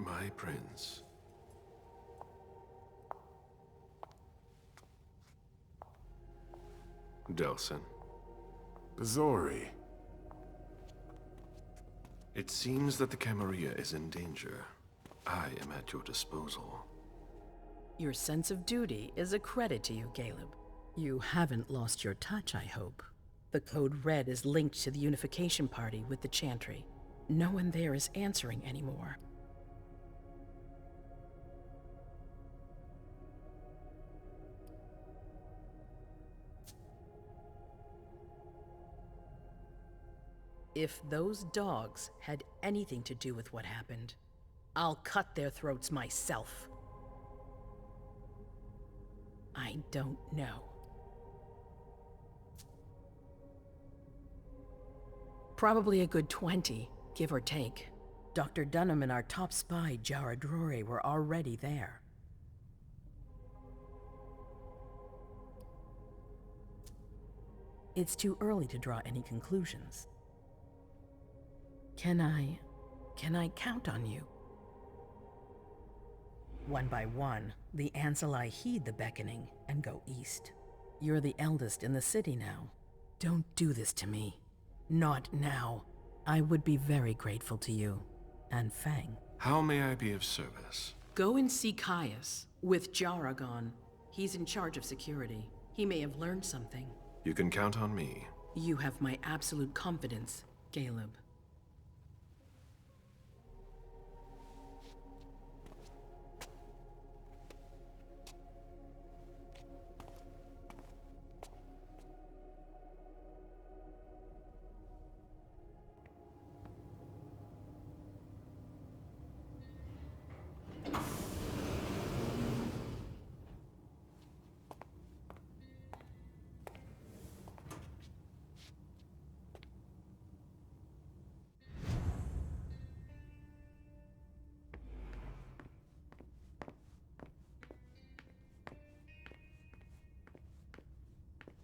My prince. Delson. Zori. It seems that the Camarilla is in danger. I am at your disposal. Your sense of duty is a credit to you, Caleb. You haven't lost your touch, I hope. The Code Red is linked to the Unification Party with the Chantry. No one there is answering anymore. If those dogs had anything to do with what happened, I'll cut their throats myself. I don't know. Probably a good 20, give or take. Dr. Dunham and our top spy, Jara Drore, were already there. It's too early to draw any conclusions. Can I count on you? One by one, the Ancilai heed the beckoning and go east. You're the eldest in the city now. Don't do this to me. Not now. I would be very grateful to you. And Fang. How may I be of service? Go and see Caius, with Jara gone. He's in charge of security. He may have learned something. You can count on me. You have my absolute confidence, Caleb.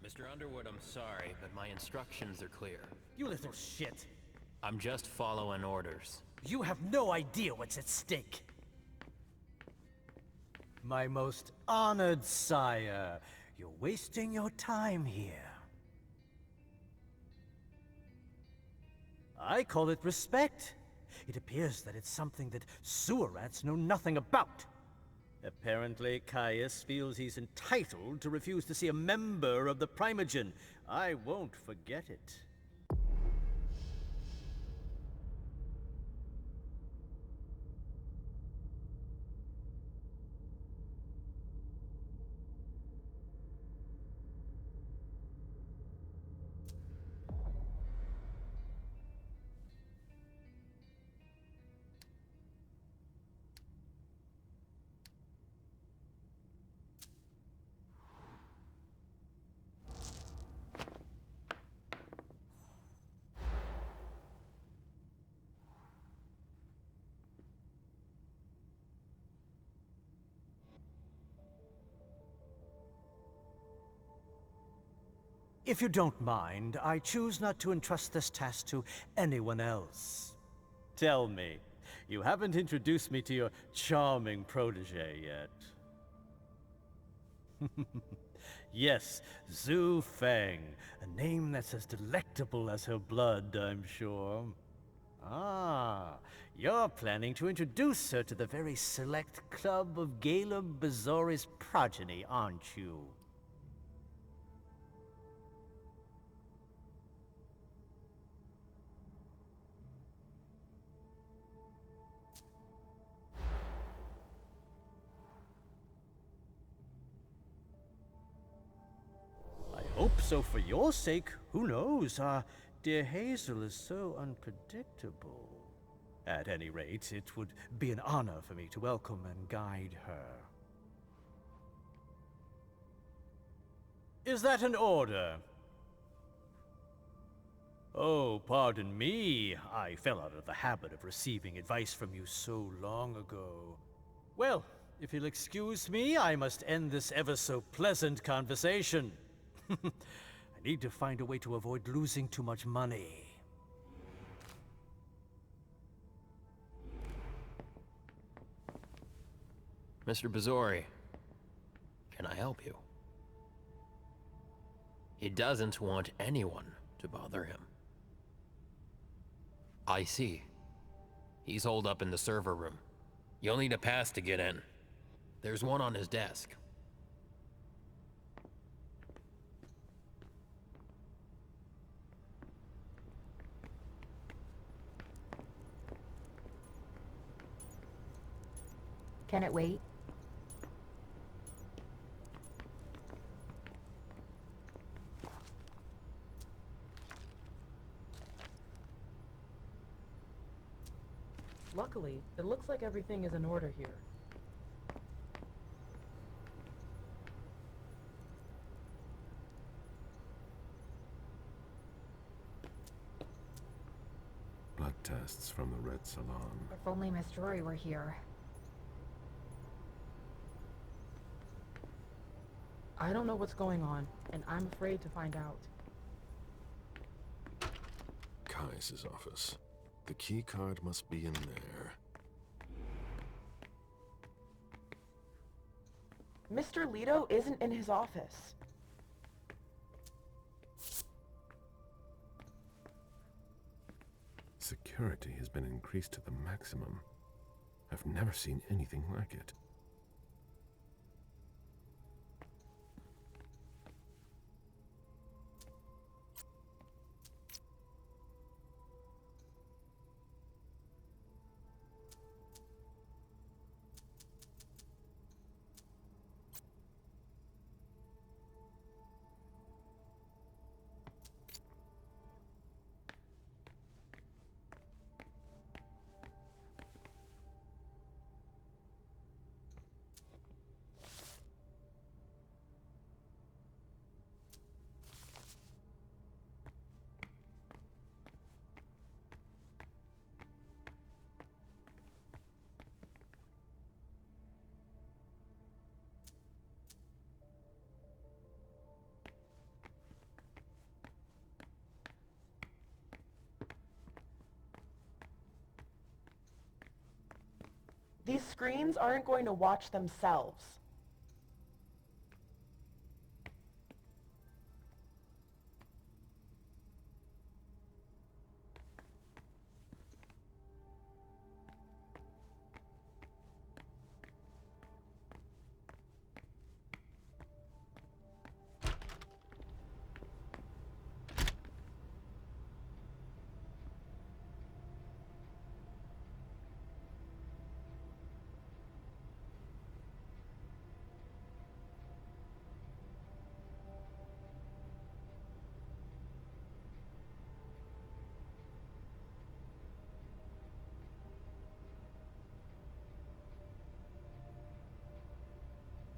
Mr. Underwood, I'm sorry, but my instructions are clear. You little shit. I'm just following orders. You have no idea what's at stake. My most honored sire, you're wasting your time here. I call it respect. It appears that it's something that sewer rats know nothing about. Apparently, Caius feels he's entitled to refuse to see a member of the Primogen. I won't forget it. If you don't mind, I choose not to entrust this task to anyone else. Tell me, you haven't introduced me to your charming protege yet. Yes, Zhu Feng, a name that's as delectable as her blood, I'm sure. Ah, you're planning to introduce her to the very select club of Caleb Bazori's progeny, aren't you? Hope so for your sake. Who knows? Dear Hazel is so unpredictable. At any rate, it would be an honor for me to welcome and guide her. Is that an order? Oh, pardon me. I fell out of the habit of receiving advice from you so long ago. Well, if you'll excuse me, I must end this ever so pleasant conversation. I need to find a way to avoid losing too much money. Mr. Bazori, can I help you? He doesn't want anyone to bother him. I see. He's holed up in the server room. You'll need a pass to get in. There's one on his desk. Can it wait? Luckily, it looks like everything is in order here. Blood tests from the Red Salon. If only Miss Drury were here. I don't know what's going on, and I'm afraid to find out. Kai's office. The key card must be in there. Mr. Leto isn't in his office. Security has been increased to the maximum. I've never seen anything like it. These screens aren't going to watch themselves.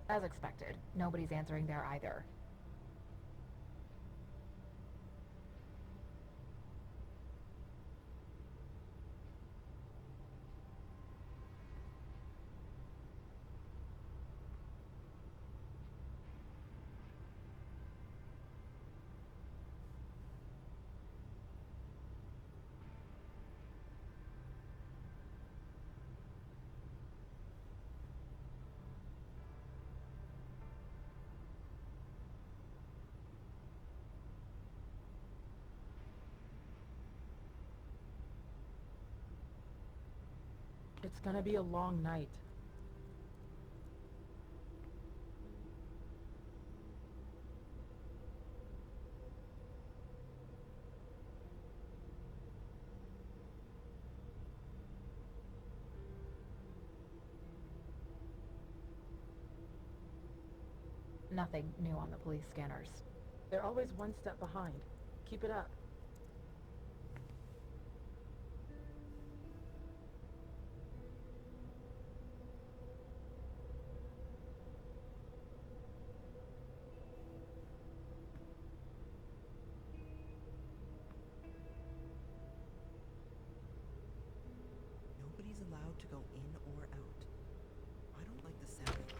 As expected, nobody's answering there either. It's gonna be a long night. Nothing new on the police scanners. They're always one step behind. Keep it up. Nobody's allowed to go in or out. I don't like the sound of it.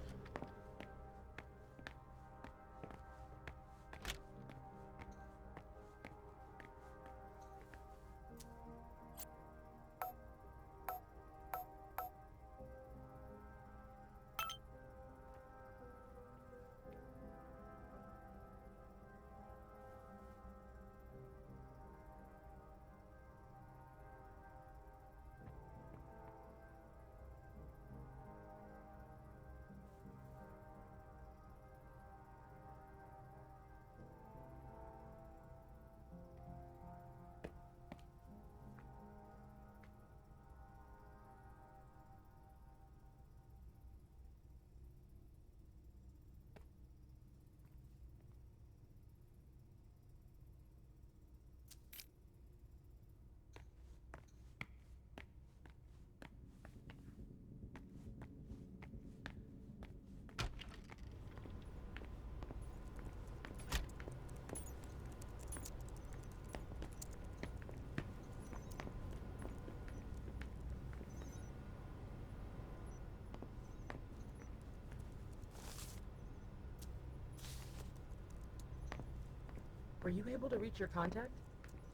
Were you able to reach your contact?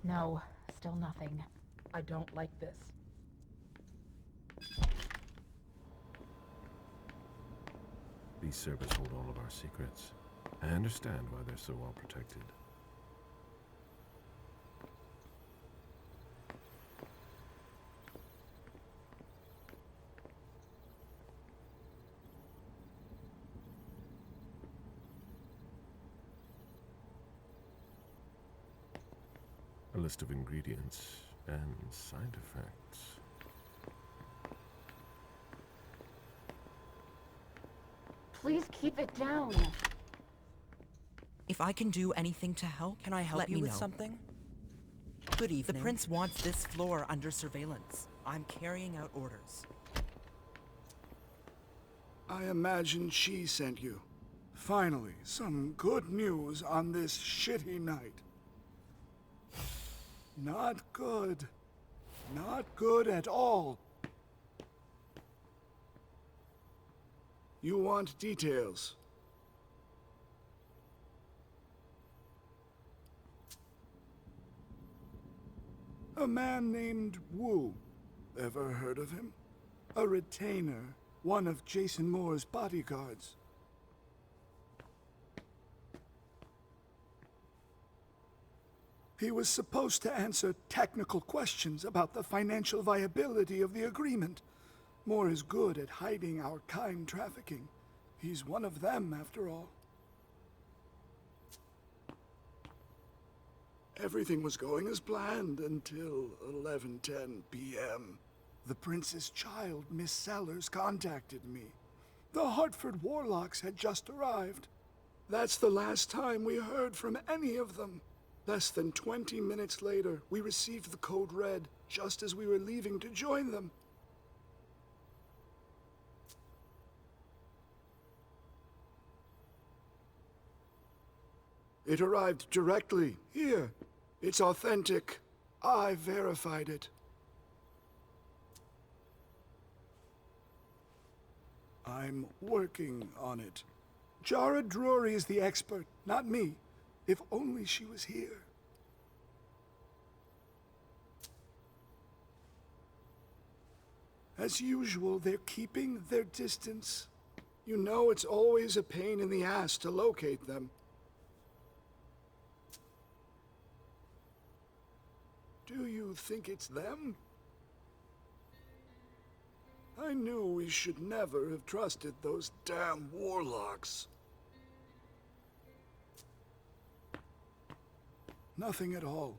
No, still nothing. I don't like this. These servers hold all of our secrets. I understand why they're so well protected. A list of ingredients and side effects. Please keep it down. If I can do anything to help, Can I help let you me with know. something? Good The evening. prince wants this floor under surveillance. I'm carrying out orders. I imagine she sent you. Finally, some good news on this shitty night. Not good. Not good at all. You want details. A man named Wu. Ever heard of him? A retainer, one of Jason Moore's bodyguards. He was supposed to answer technical questions about the financial viability of the agreement. Moore is good at hiding our kind trafficking. He's one of them, after all. Everything was going as planned until 11:10 p.m. The prince's child, Miss Sellers, contacted me. The Hartford Warlocks had just arrived. That's the last time we heard from any of them. Less than 20 minutes later, we received the code red, just as we were leaving to join them. It arrived directly here. It's authentic. I verified it. I'm working on it. Jara Drury is the expert, not me. If only she was here. As usual, they're keeping their distance. You know it's always a pain in the ass to locate them. Do you think it's them? I knew we should never have trusted those damn warlocks. Nothing at all.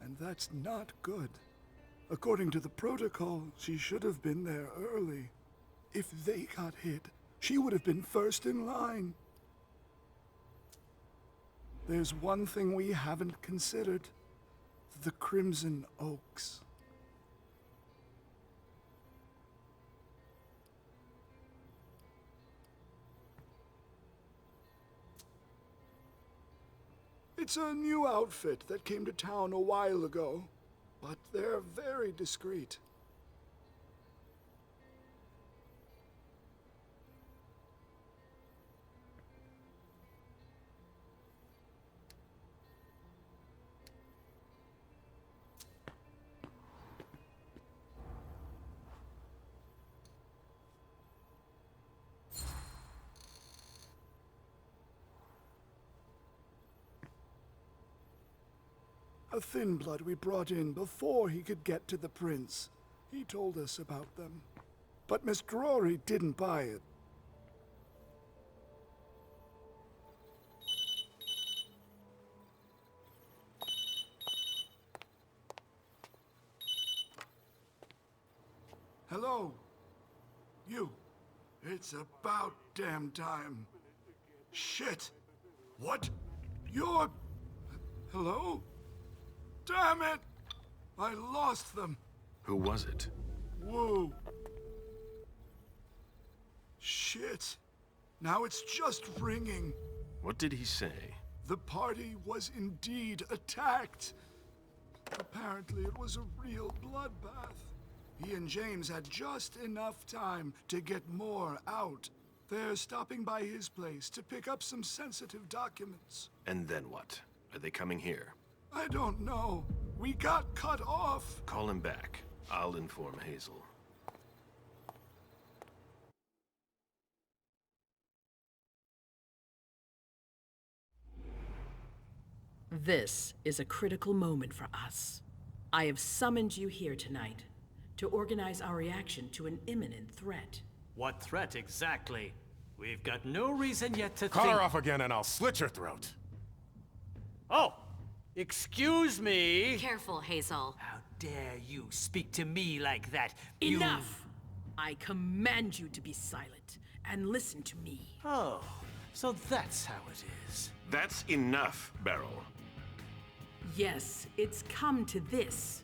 And that's not good. According to the protocol, she should have been there early. If they got hit, she would have been first in line. There's one thing we haven't considered. The Crimson Oaks. It's a new outfit that came to town a while ago, but they're very discreet. A thin blood we brought in before he could get to the prince. He told us about them. But Miss Drury didn't buy it. Hello? You. It's about damn time. Shit! What? You're... Hello? Damn it! I lost them. Who was it? Whoa. Shit. Now it's just ringing. What did he say? The party was indeed attacked. Apparently it was a real bloodbath. He and James had just enough time to get more out. They're stopping by his place to pick up some sensitive documents. And then what? Are they coming here? I don't know. We got cut off. Call him back. I'll inform Hazel. This is a critical moment for us. I have summoned you here tonight to organize our reaction to an imminent threat. What threat exactly? We've got no reason yet to Call think... her off again and I'll slit your throat. Oh! Excuse me! Careful, Hazel. How dare you speak to me like that? Enough! I command you to be silent and listen to me. Oh, so that's how it is. That's enough, Beryl. Yes, it's come to this.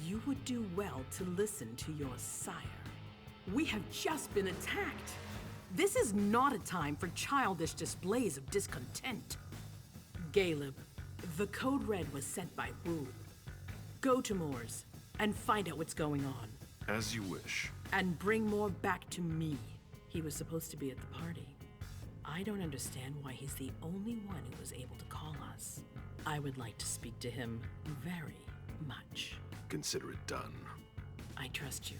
You would do well to listen to your sire. We have just been attacked. This is not a time for childish displays of discontent. Caleb, the code red was sent by Wu. Go to Moore's and find out what's going on. As you wish. And bring Moore back to me. He was supposed to be at the party. I don't understand why he's the only one who was able to call us. I would like to speak to him very much. Consider it done. I trust you.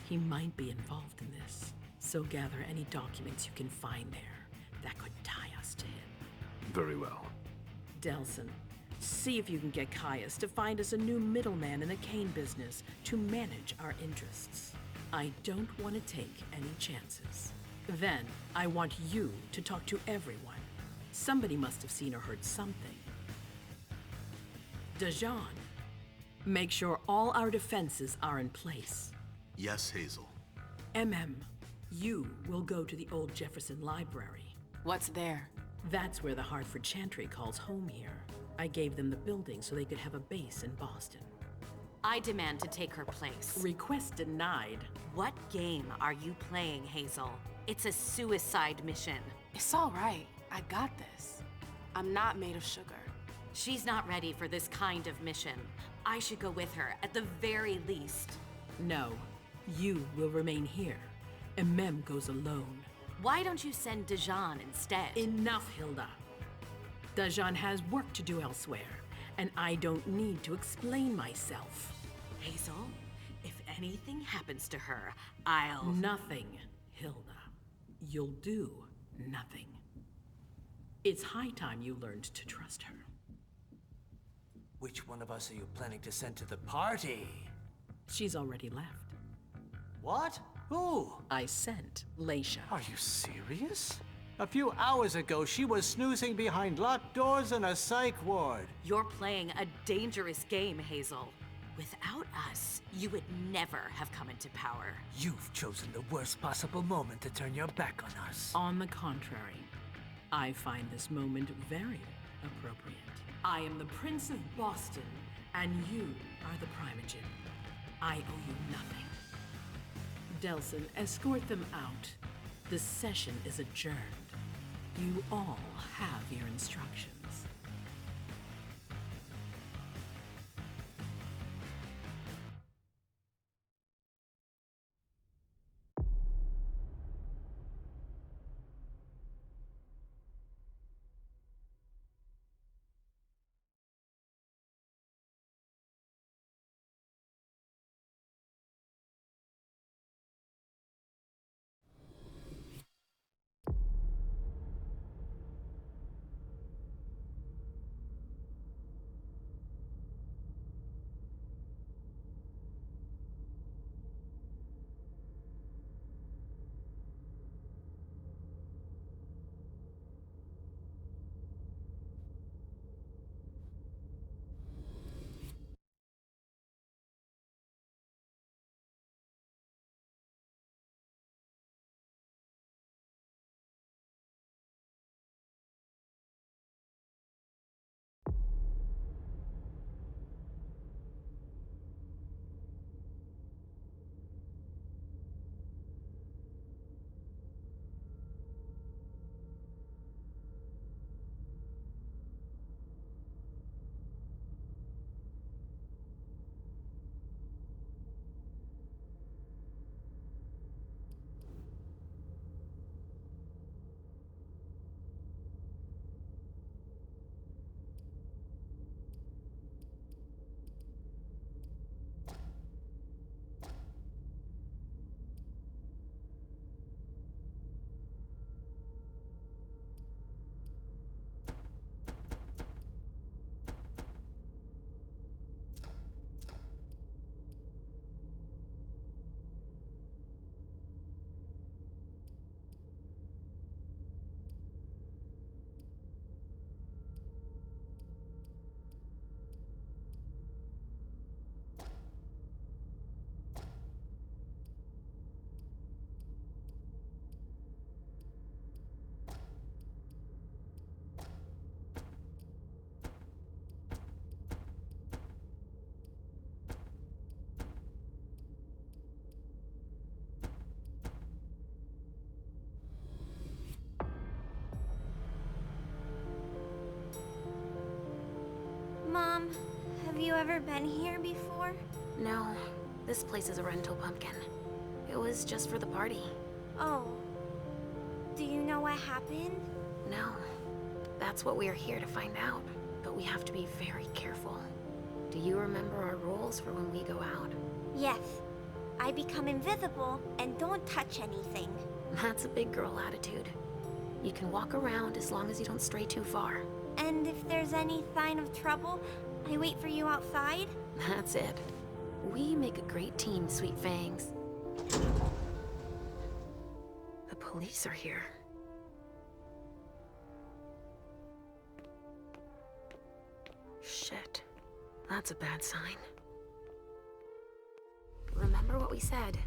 He might be involved in this, so gather any documents you can find there that could tie us to him. Very well. Delson, see if you can get Caius to find us a new middleman in the cane business to manage our interests. I don't want to take any chances. Then, I want you to talk to everyone. Somebody must have seen or heard something. Dajan, make sure all our defenses are in place. Yes, Hazel. You will go to the old Jefferson Library. What's there? That's where the Hartford Chantry calls home here. I gave them the building so they could have a base in Boston. I demand to take her place. Request denied. What game are you playing, Hazel? It's a suicide mission. It's all right. I got this. I'm not made of sugar. She's not ready for this kind of mission. I should go with her, at the very least. No, you will remain here. Goes alone. Why don't you send Dajan instead? Enough, Hilda. Dajan has work to do elsewhere, and I don't need to explain myself. Hazel, if anything happens to her, I'll... Nothing, Hilda. You'll do nothing. It's high time you learned to trust her. Which one of us are you planning to send to the party? She's already left. What? Who? I sent Leisha. Are you serious? A few hours ago, she was snoozing behind locked doors in a psych ward. You're playing a dangerous game, Hazel. Without us, you would never have come into power. You've chosen the worst possible moment to turn your back on us. On the contrary, I find this moment very appropriate. I am the Prince of Boston, and you are the Primogen. I owe you nothing. Delson, escort them out. The session is adjourned. You all have your instructions. Have you ever been here before? No, this place is a rental pumpkin. It was just for the party. Oh. Do you know what happened? No. That's what we are here to find out. But we have to be very careful. Do you remember our rules for when we go out? Yes. I become invisible and don't touch anything. That's a big girl attitude. You can walk around as long as you don't stray too far. And if there's any sign of trouble, I wait for you outside? That's it. We make a great team, Sweet Fangs. The police are here. Shit. That's a bad sign. Remember what we said.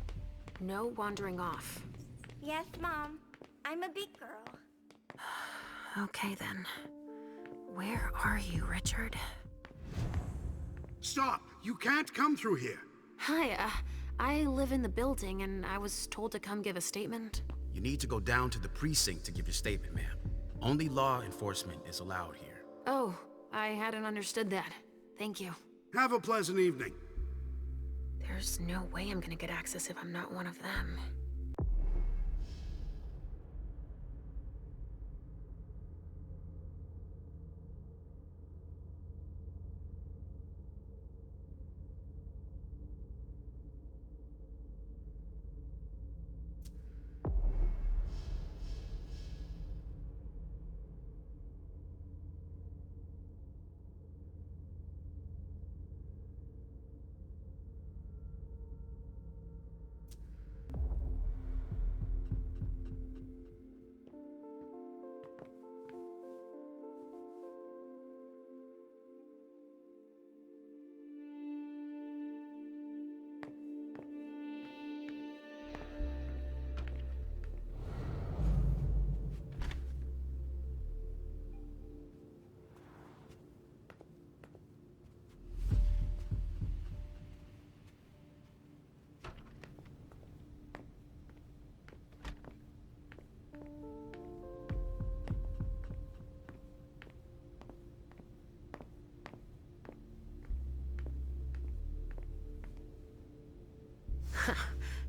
No wandering off. Yes, Mom. I'm a big girl. Okay then. Where are you, Richard? Stop! You can't come through here! Hi, I live in the building and I was told to come give a statement. You need to go down to the precinct to give your statement, ma'am. Only law enforcement is allowed here. Oh, I hadn't understood that. Thank you. Have a pleasant evening. There's no way I'm gonna get access if I'm not one of them.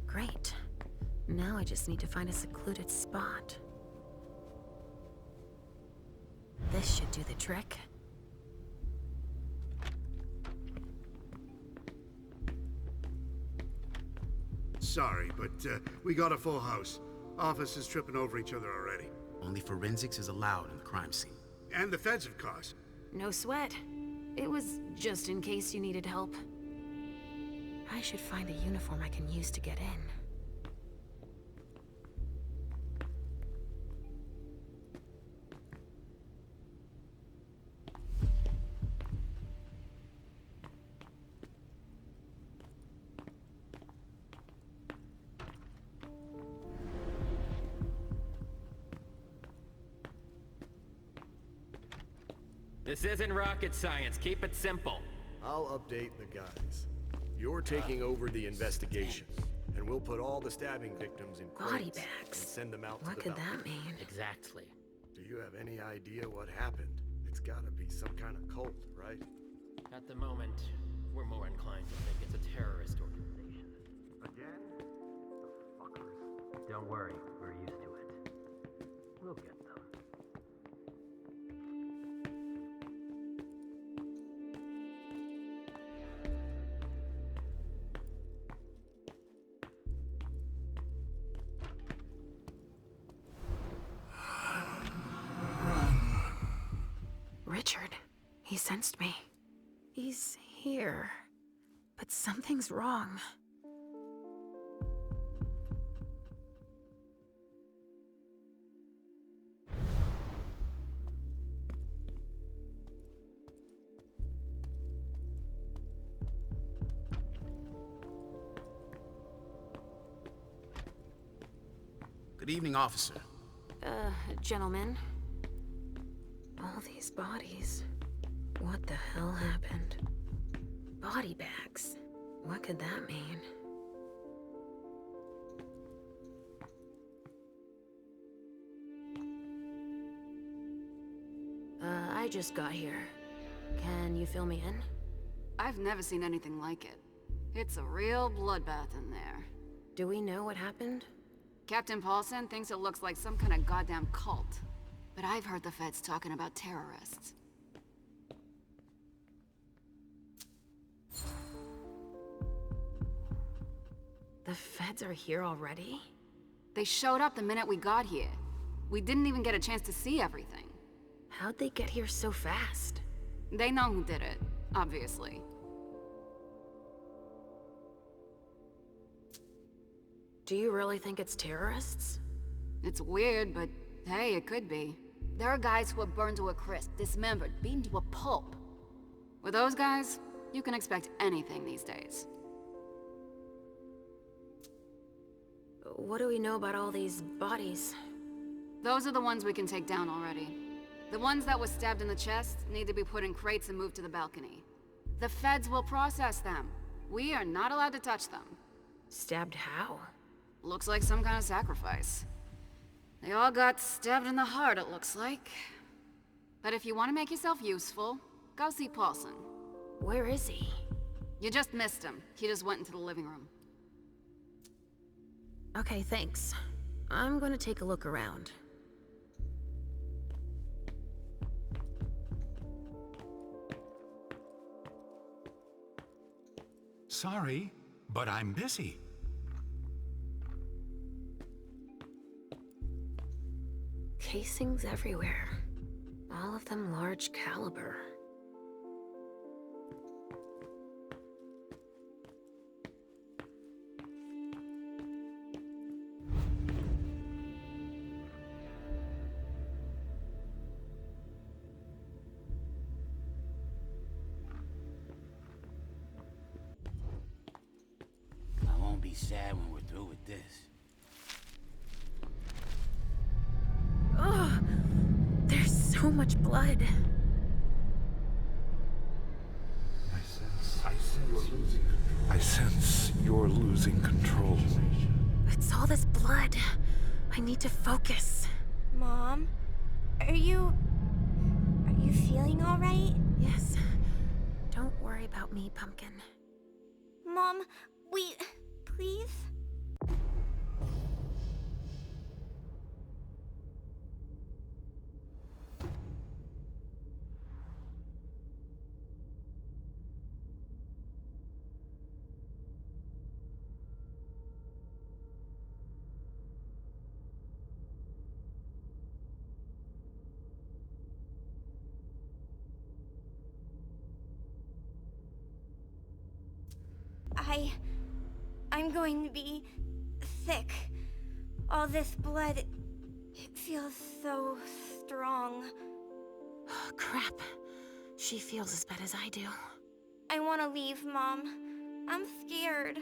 Great. Now I just need to find a secluded spot. This should do the trick. Sorry, but we got a full house. Officers tripping over each other already. Only forensics is allowed in the crime scene. And the feds, of course. No sweat. It was just in case you needed help. I should find a uniform I can use to get in. This isn't rocket science. Keep it simple. I'll update the guys. You're taking over the investigation, and we'll put all the stabbing victims in Body crates and bags. send them out What to the could that balcony. mean? Exactly. Do you have any idea what happened? It's gotta be some kind of cult, right? At the moment, we're more inclined to think it's a terrorist organization. Again? The fuckers. Don't worry, we're used to it. We'll get them. Richard. He sensed me. He's here. But something's wrong. Good evening, officer. Gentlemen. All these bodies. What the hell happened? Body bags. What could that mean? I just got here. Can you fill me in? I've never seen anything like it. It's a real bloodbath in there. Do we know what happened? Captain Paulson thinks it looks like some kind of goddamn cult. But I've heard the feds talking about terrorists. The feds are here already? They showed up the minute we got here. We didn't even get a chance to see everything. How'd they get here so fast? They know who did it, obviously. Do you really think it's terrorists? It's weird, but hey, it could be. There are guys who are burned to a crisp, dismembered, beaten to a pulp. With those guys, you can expect anything these days. What do we know about all these bodies? Those are the ones we can take down already. The ones that were stabbed in the chest need to be put in crates and moved to the balcony. The feds will process them. We are not allowed to touch them. Stabbed how? Looks like some kind of sacrifice. They all got stabbed in the heart, it looks like. But if you want to make yourself useful, go see Paulson. Where is he? You just missed him. He just went into the living room. Okay, thanks. I'm gonna take a look around. Sorry, but I'm busy. Casings everywhere. All of them large caliber. I won't be sad when we're through with this. Ugh! There's so much blood. I sense you're losing control. It's all this blood. I need to focus. Mom, are you feeling all right? Yes. Don't worry about me, Pumpkin. Mom, please? I'm going to be sick. All this blood, it feels so strong. Crap. She feels as bad as I do. I want to leave, Mom. I'm scared.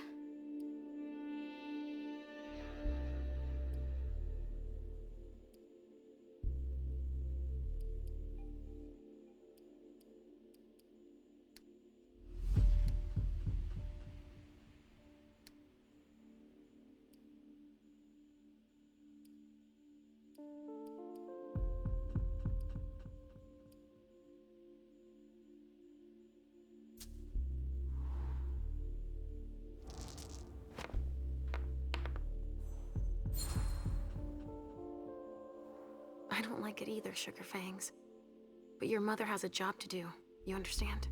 I don't like it either, Sugar Fangs. But your mother has a job to do. You understand?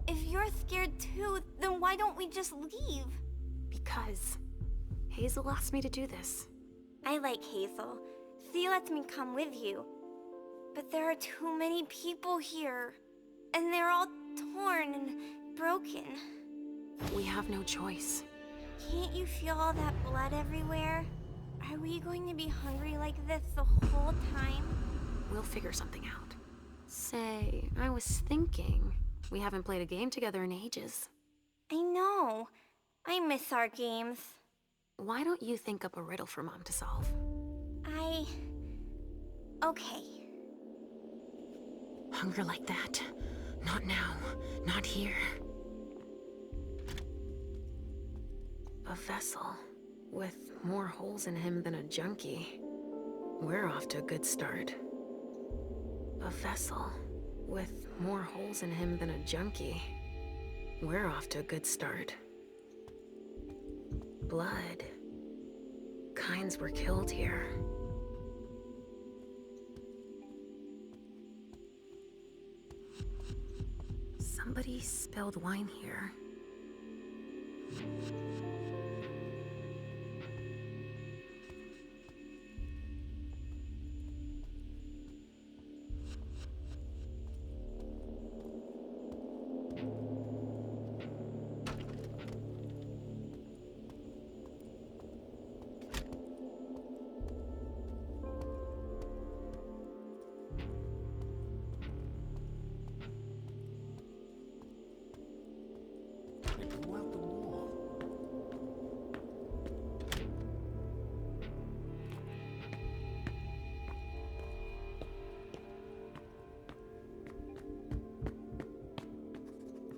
If you're scared too, then why don't we just leave? Because Hazel asked me to do this. I like Hazel. She lets me come with you. But there are too many people here. And they're all torn and broken. We have no choice. Can't you feel all that blood everywhere? Are we going to be hungry like this the whole time? We'll figure something out. Say, I was thinking, we haven't played a game together in ages. I know. I miss our games. Why don't you think up a riddle for Mom to solve? Okay. Hunger like that. Not now. Not here. A vessel with more holes in him than a junkie. We're off to a good start. A vessel with more holes in him than a junkie. We're off to a good start. Blood. Kinds were killed here. Somebody spilled wine here.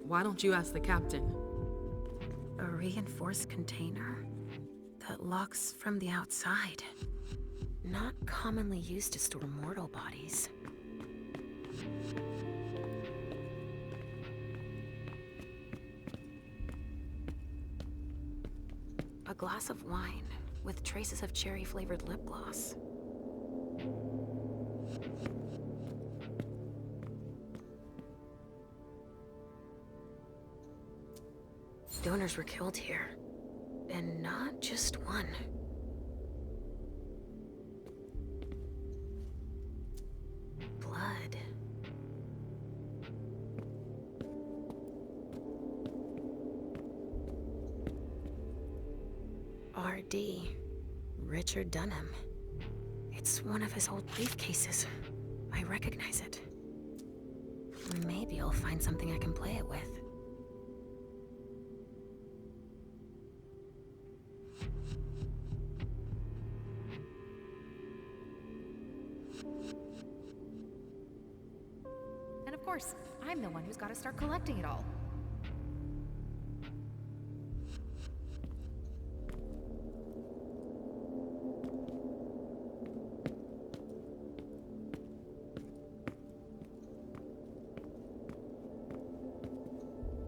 Why don't you ask the captain? A reinforced container that locks from the outside. Not commonly used to store mortal bodies. A glass of wine with traces of cherry-flavored lip gloss. Donors were killed here, and not just one. Blood. R.D. Richard Dunham. It's one of his old briefcases. I recognize it. Maybe I'll find something I can play it with. And of course, I'm the one who's got to start collecting it all.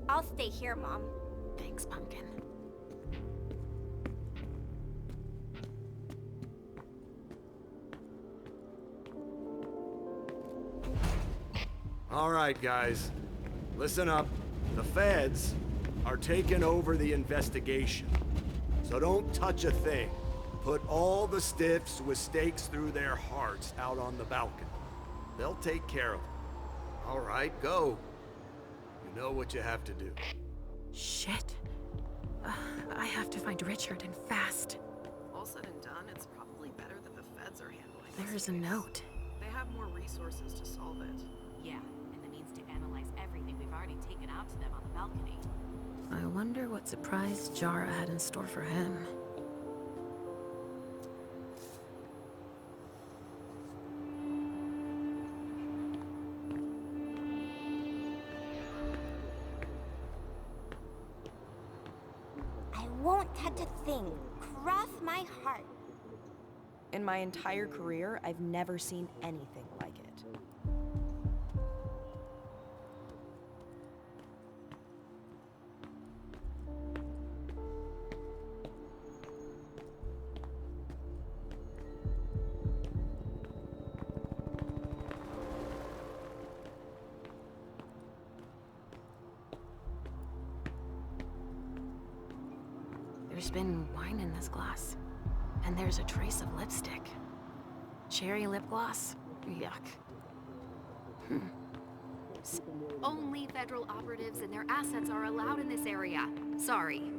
I'll stay here, Mom. Thanks, Pumpkin. All right, guys. Listen up. The feds are taking over the investigation. So don't touch a thing. Put all the stiffs with stakes through their hearts out on the balcony. They'll take care of them. All right, go. You know what you have to do. Shit. I have to find Richard, and fast. All said and done, it's probably better that the feds are handling this. There's a note. They have more resources to solve it. Yeah, and the means to analyze everything we've already taken out to them on the balcony. I wonder what surprise Jara had in store for him. I won't touch a thing. Cross my heart. In my entire career, I've never seen anything like it. There's been wine in this glass. And there's a trace of lipstick. Cherry lip gloss? Yuck. Only federal operatives and their assets are allowed in this area. Sorry.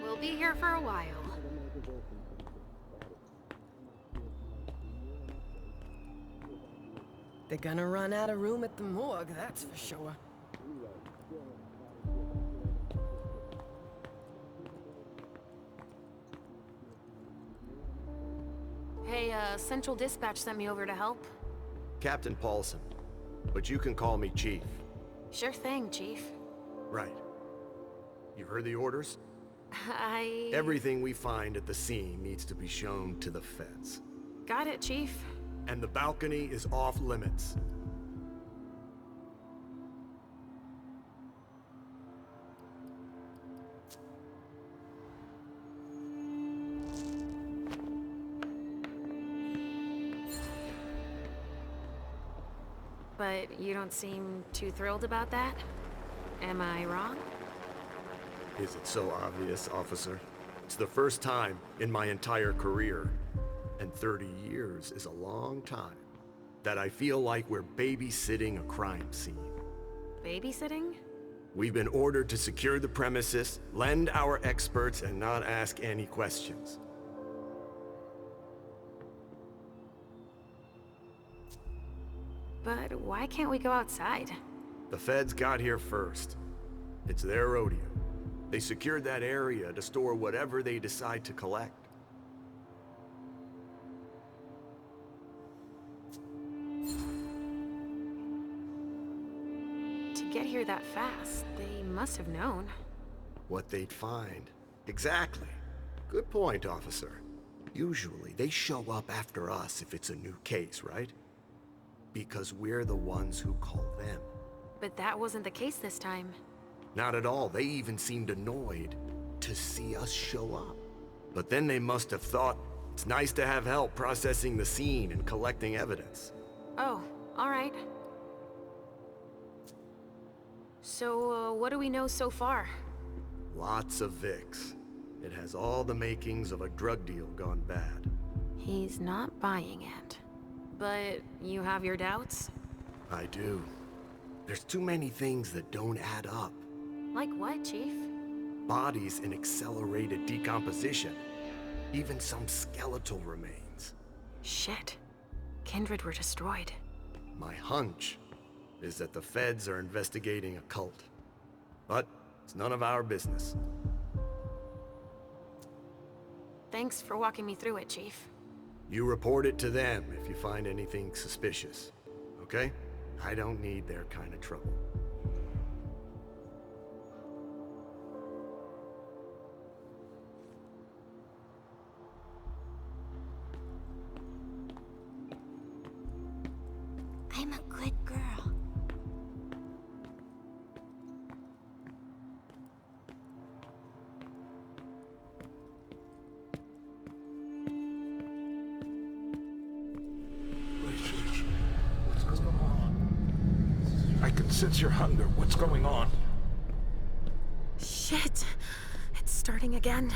We'll be here for a while. They're gonna run out of room at the morgue, that's for sure. Hey, Central Dispatch sent me over to help. Captain Paulson. But you can call me Chief. Sure thing, Chief. Right. You heard the orders? Everything we find at the scene needs to be shown to the feds. Got it, Chief. And the balcony is off limits. But you don't seem too thrilled about that? Am I wrong? Is it so obvious, officer? It's the first time in my entire career, and 30 years is a long time, that I feel like we're babysitting a crime scene. Babysitting? We've been ordered to secure the premises, lend our experts, and not ask any questions. But why can't we go outside? The feds got here first. It's their rodeo. They secured that area to store whatever they decide to collect. To get here that fast, they must have known. What they'd find. Exactly. Good point, officer. Usually, they show up after us if it's a new case, right? Because we're the ones who call them. But that wasn't the case this time. Not at all. They even seemed annoyed to see us show up. But then they must have thought it's nice to have help processing the scene and collecting evidence. Oh, all right. So, what do we know so far? Lots of Vicks. It has all the makings of a drug deal gone bad. He's not buying it. But you have your doubts? I do. There's too many things that don't add up. Like what, Chief? Bodies in accelerated decomposition. Even some skeletal remains. Shit. Kindred were destroyed. My hunch is that the feds are investigating a cult. But it's none of our business. Thanks for walking me through it, Chief. You report it to them if you find anything suspicious, okay? I don't need their kind of trouble. I'm a good girl. What's going on? I can sense your hunger. What's going on? Shit. It's starting again.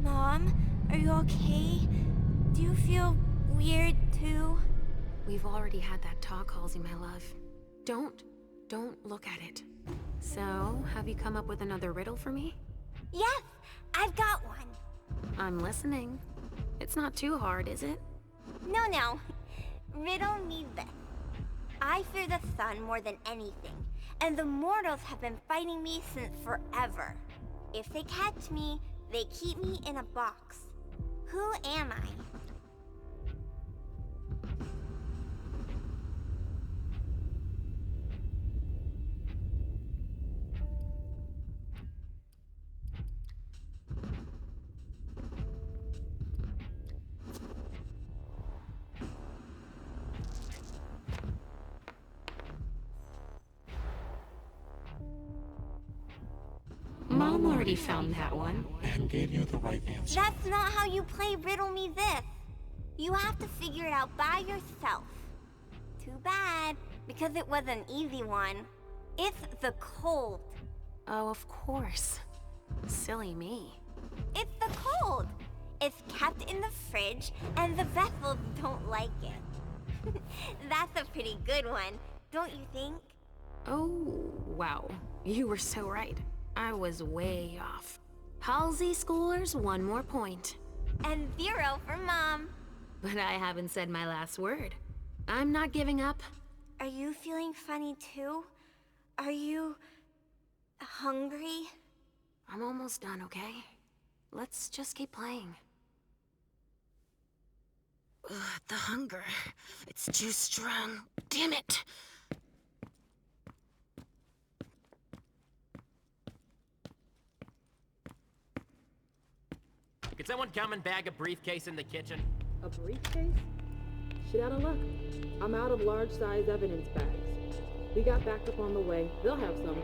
Mom, are you okay? Do you feel weird too? We've already had that talk, Halsey, my love. Don't look at it. So, have you come up with another riddle for me? Yes, I've got one. I'm listening. It's not too hard, is it? No. Riddle me this. I fear the sun more than anything, and the mortals have been fighting me since forever. If they catch me, they keep me in a box. Who am I? Mom already found that one. And gave you the right answer. That's not how you play Riddle Me This. You have to figure it out by yourself. Too bad, because it was an easy one. It's the cold. Oh, of course. Silly me. It's the cold. It's kept in the fridge, and the vessels don't like it. That's a pretty good one, don't you think? Oh, wow. You were so right. I was way off. Halsey schoolers, 1 more point. And 0 for Mom. But I haven't said my last word. I'm not giving up. Are you feeling funny too? Are you hungry? I'm almost done, okay? Let's just keep playing. Ugh, the hunger. It's too strong. Damn it! Could someone come and bag a briefcase in the kitchen? A briefcase? Shit out of luck. I'm out of large-sized evidence bags. We got backup on the way. They'll have some.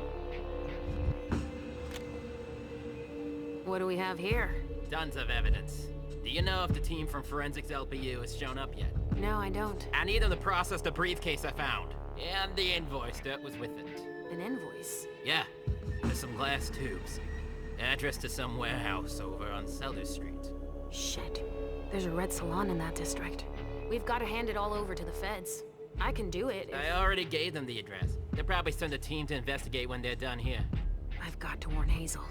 What do we have here? Tons of evidence. Do you know if the team from Forensics LPU has shown up yet? No, I don't. I need them to process the briefcase I found. And the invoice that was with it. An invoice? Yeah, there's some glass tubes. Address to some warehouse over on Sellers Street. Shit. There's a red salon in that district. We've got to hand it all over to the feds. I can do it if... I already gave them the address. They'll probably send a team to investigate when they're done here. I've got to warn Hazel.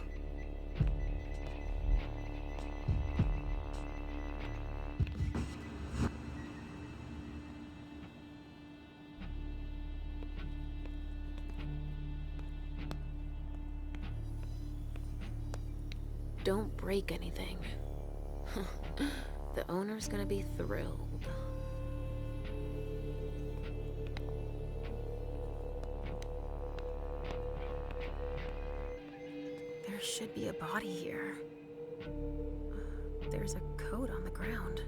Don't break anything. The owner's gonna be thrilled. There should be a body here. There's a coat on the ground.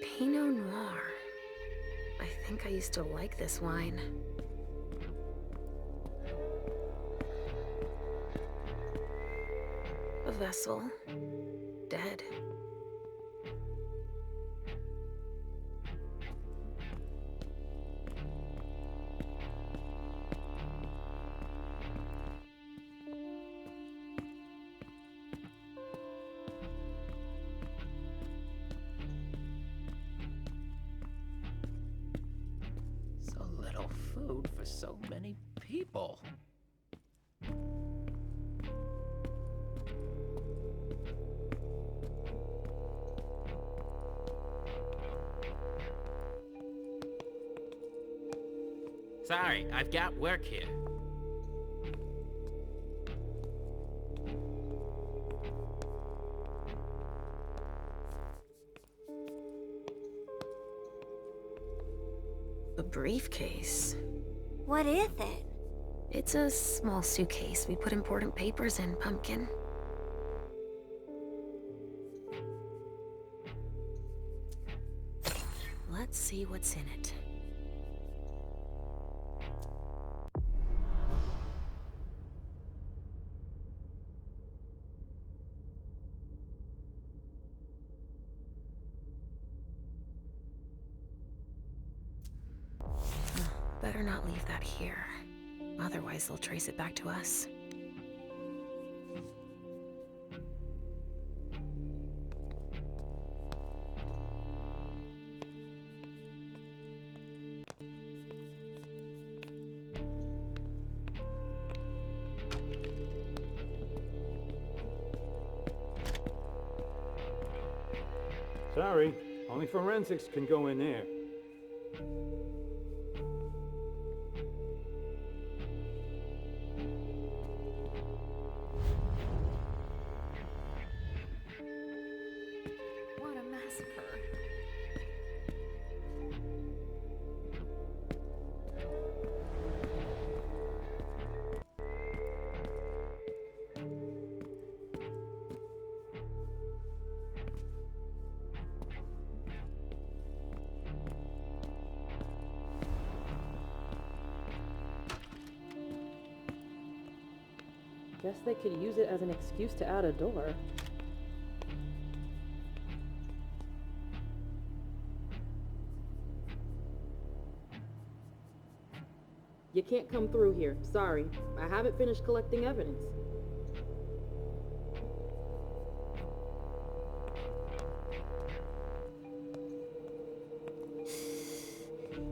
Pinot Noir. I think I used to like this wine. A vessel. Dead. So little food for so many people. Sorry, I've got work here. A briefcase. What is it? It's a small suitcase we put important papers in, Pumpkin. Let's see what's in it. Better not leave that here. Otherwise, they'll trace it back to us. Sorry, only forensics can go in there. What a massacre. Guess they could use it as an excuse to add a door. You can't come through here. Sorry. I haven't finished collecting evidence.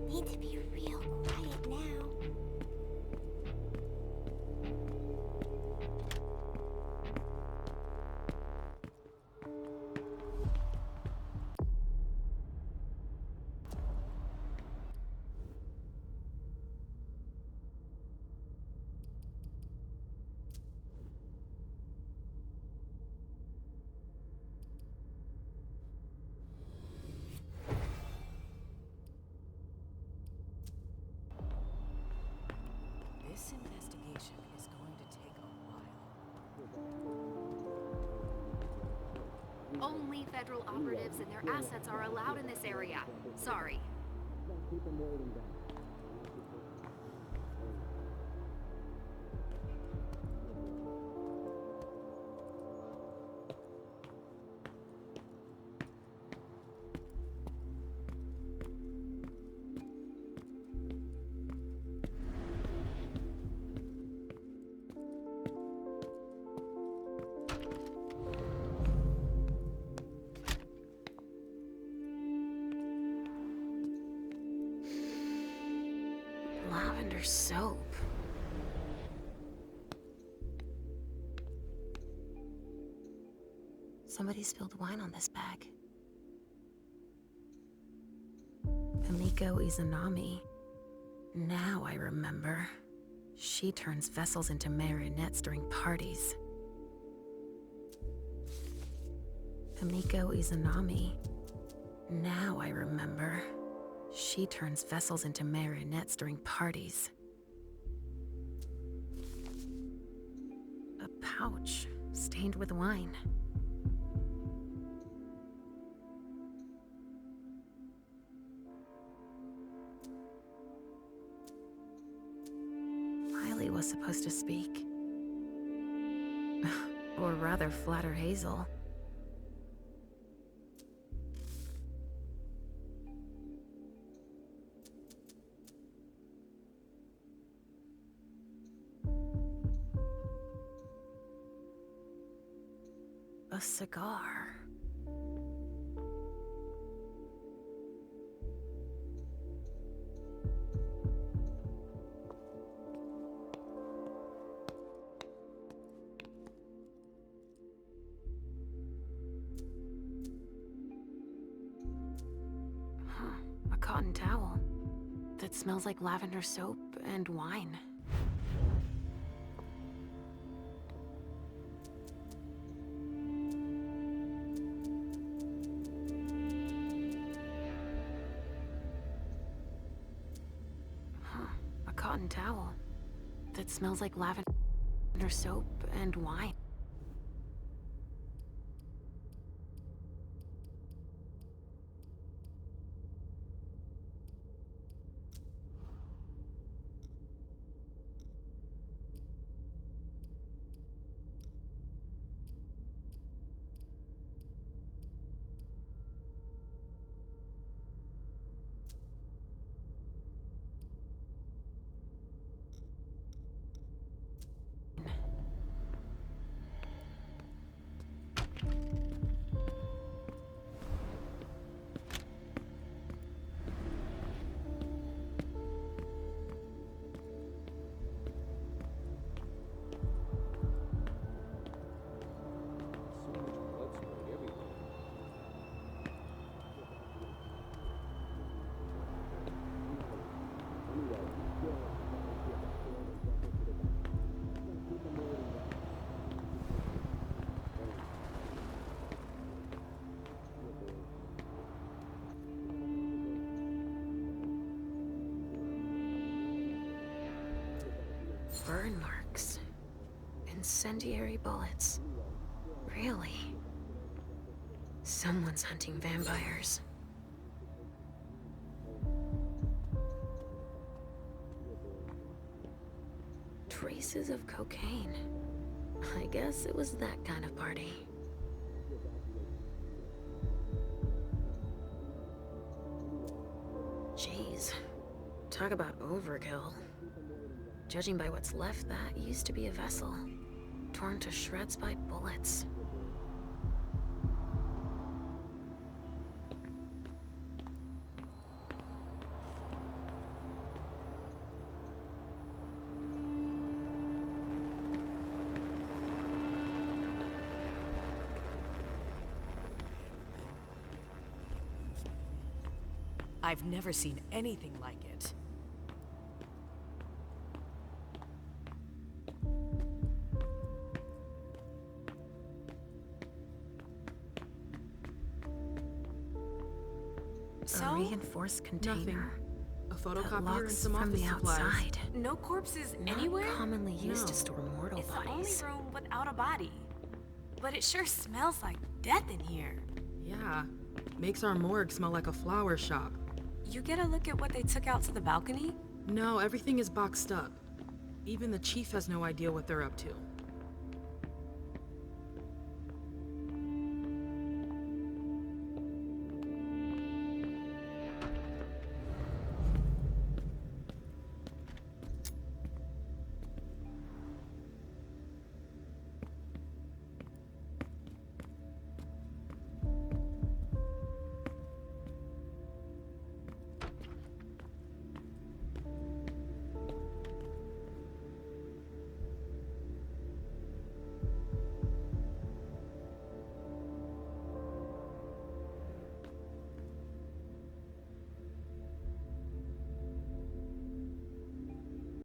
Need to be real quiet now. This investigation is going to take a while. Only federal operatives and their assets are allowed in this area. Sorry. Lavender soap. Somebody spilled wine on this bag. Himiko Izanami. Now I remember. She turns vessels into marionettes during parties. Himiko Izanami. Now I remember. She turns vessels into marionettes during parties. A pouch stained with wine. Riley was supposed to speak. Or rather, flatter Hazel. A cigar. A cotton towel that smells like lavender soap and wine. A cotton towel that smells like lavender soap and wine. Burn marks. Incendiary bullets. Really? Someone's hunting vampires. Traces of cocaine. I guess it was that kind of party. Jeez. Talk about overkill. Judging by what's left, that used to be a vessel, torn to shreds by bullets. I've never seen anything like it. A reinforced container. Nothing photocopier and locks some from office the supplies. outside. No corpses Not anywhere? commonly used to No. store mortal It's bodies. the only room without a body. But it sure smells like death in here. Yeah, makes our morgue smell like a flower shop. You get a look at what they took out to the balcony? No, everything is boxed up. Even the chief has no idea what they're up to.